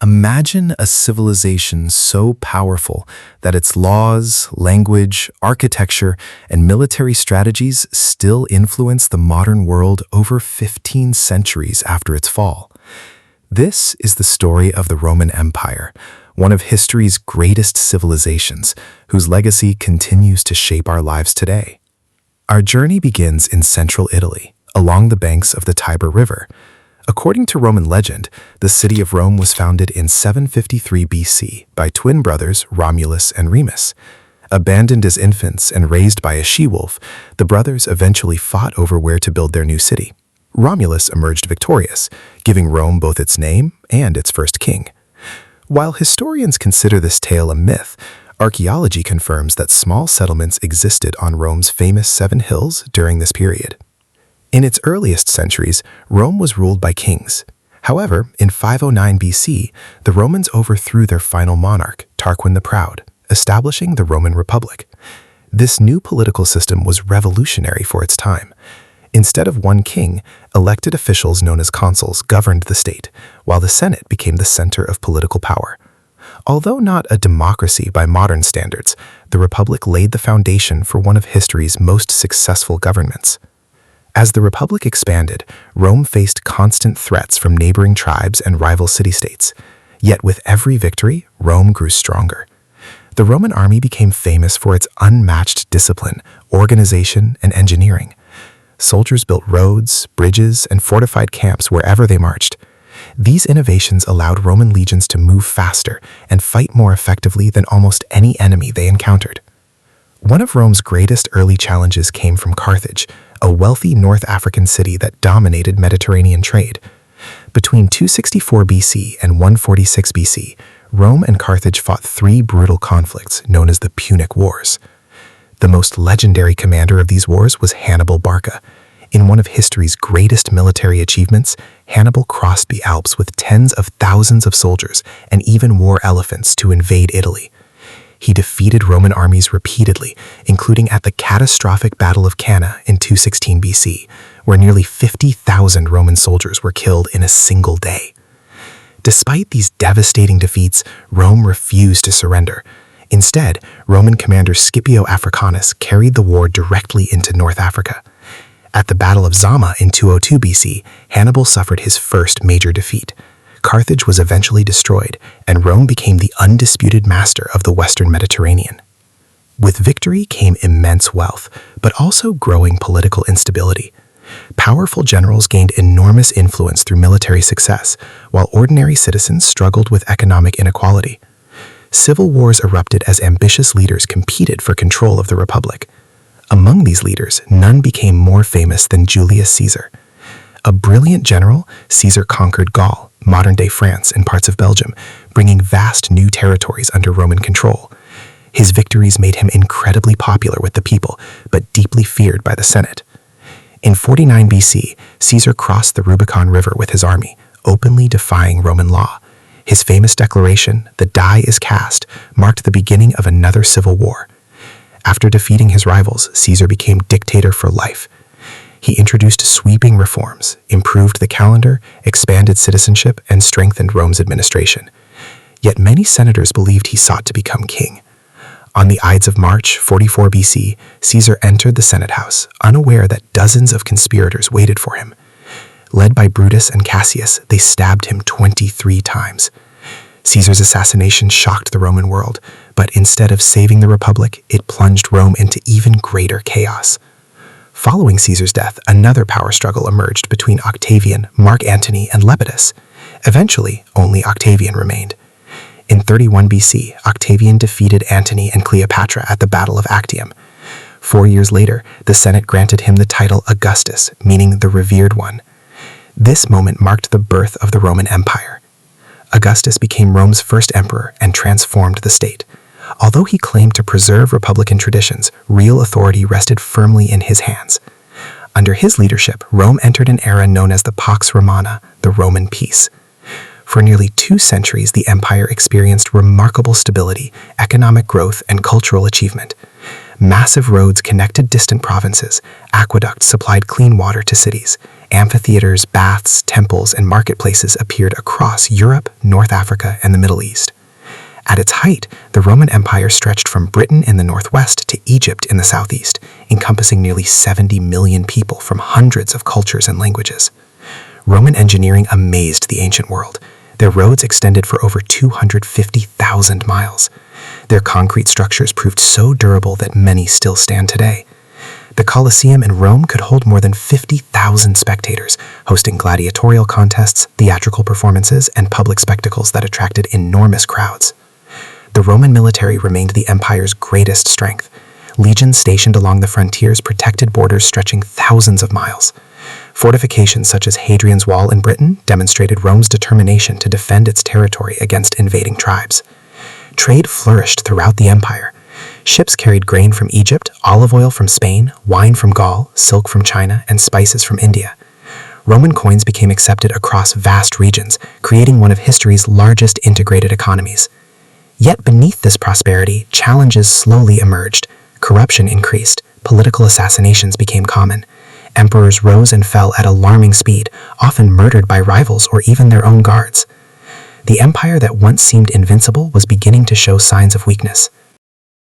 Imagine a civilization so powerful that its laws, language, architecture, and military strategies still influence the modern world over 15 centuries after its fall. This is the story of the Roman Empire, one of history's greatest civilizations, whose legacy continues to shape our lives today. Our journey begins in central Italy, along the banks of the Tiber River. According to Roman legend, the city of Rome was founded in 753 BC by twin brothers Romulus and Remus. Abandoned as infants and raised by a she-wolf, the brothers eventually fought over where to build their new city. Romulus emerged victorious, giving Rome both its name and its first king. While historians consider this tale a myth, archaeology confirms that small settlements existed on Rome's famous Seven Hills during this period. In its earliest centuries, Rome was ruled by kings. However, in 509 BC, the Romans overthrew their final monarch, Tarquin the Proud, establishing the Roman Republic. This new political system was revolutionary for its time. Instead of one king, elected officials known as consuls governed the state, while the Senate became the center of political power. Although not a democracy by modern standards, the Republic laid the foundation for one of history's most successful governments. As the Republic expanded, Rome faced constant threats from neighboring tribes and rival city-states. Yet with every victory, Rome grew stronger. The Roman army became famous for its unmatched discipline, organization, and engineering. Soldiers built roads, bridges, and fortified camps wherever they marched. These innovations allowed Roman legions to move faster and fight more effectively than almost any enemy they encountered. One of Rome's greatest early challenges came from Carthage, a wealthy North African city that dominated Mediterranean trade. Between 264 BC and 146 BC, Rome and Carthage fought three brutal conflicts known as the Punic Wars. The most legendary commander of these wars was Hannibal Barca. In one of history's greatest military achievements, Hannibal crossed the Alps with tens of thousands of soldiers and even wore elephants to invade Italy. He defeated Roman armies repeatedly, including at the catastrophic Battle of Cannae in 216 BC, where nearly 50,000 Roman soldiers were killed in a single day. Despite these devastating defeats, Rome refused to surrender. Instead, Roman commander Scipio Africanus carried the war directly into North Africa. At the Battle of Zama in 202 BC, Hannibal suffered his first major defeat. Carthage was eventually destroyed, and Rome became the undisputed master of the Western Mediterranean. With victory came immense wealth, but also growing political instability. Powerful generals gained enormous influence through military success, while ordinary citizens struggled with economic inequality. Civil wars erupted as ambitious leaders competed for control of the Republic. Among these leaders, none became more famous than Julius Caesar. A brilliant general, Caesar conquered Gaul, modern-day France, and parts of Belgium, bringing vast new territories under Roman control. His victories made him incredibly popular with the people, but deeply feared by the Senate. In 49 BC, Caesar crossed the Rubicon River with his army, openly defying Roman law. His famous declaration, "The die is cast," marked the beginning of another civil war. After defeating his rivals, Caesar became dictator for life. He introduced sweeping reforms, improved the calendar, expanded citizenship, and strengthened Rome's administration. Yet many senators believed he sought to become king. On the Ides of March, 44 BC, Caesar entered the Senate House, unaware that dozens of conspirators waited for him. Led by Brutus and Cassius, they stabbed him 23 times. Caesar's assassination shocked the Roman world, but instead of saving the Republic, it plunged Rome into even greater chaos. Following Caesar's death, another power struggle emerged between Octavian, Mark Antony, and Lepidus. Eventually, only Octavian remained. In 31 BC, Octavian defeated Antony and Cleopatra at the Battle of Actium. 4 years later, the Senate granted him the title Augustus, meaning the revered one. This moment marked the birth of the Roman Empire. Augustus became Rome's first emperor and transformed the state. Although he claimed to preserve republican traditions, real authority rested firmly in his hands. Under his leadership, Rome entered an era known as the Pax Romana, the Roman peace. For nearly 2 centuries, the empire experienced remarkable stability, economic growth, and cultural achievement. Massive roads connected distant provinces, aqueducts supplied clean water to cities, Amphitheaters, baths, temples, and marketplaces appeared across Europe, North Africa, and the Middle East. At its height, the Roman Empire stretched from Britain in the northwest to Egypt in the southeast, encompassing nearly 70 million people from hundreds of cultures and languages. Roman engineering amazed the ancient world. Their roads extended for over 250,000 miles. Their concrete structures proved so durable that many still stand today. The Colosseum in Rome could hold more than 50,000 spectators, hosting gladiatorial contests, theatrical performances, and public spectacles that attracted enormous crowds. The Roman military remained the empire's greatest strength. Legions stationed along the frontiers protected borders stretching thousands of miles. Fortifications such as Hadrian's Wall in Britain demonstrated Rome's determination to defend its territory against invading tribes. Trade flourished throughout the empire. Ships carried grain from Egypt, olive oil from Spain, wine from Gaul, silk from China, and spices from India. Roman coins became accepted across vast regions, creating one of history's largest integrated economies. Yet beneath this prosperity, challenges slowly emerged. Corruption increased, political assassinations became common. Emperors rose and fell at alarming speed, often murdered by rivals or even their own guards. The empire that once seemed invincible was beginning to show signs of weakness.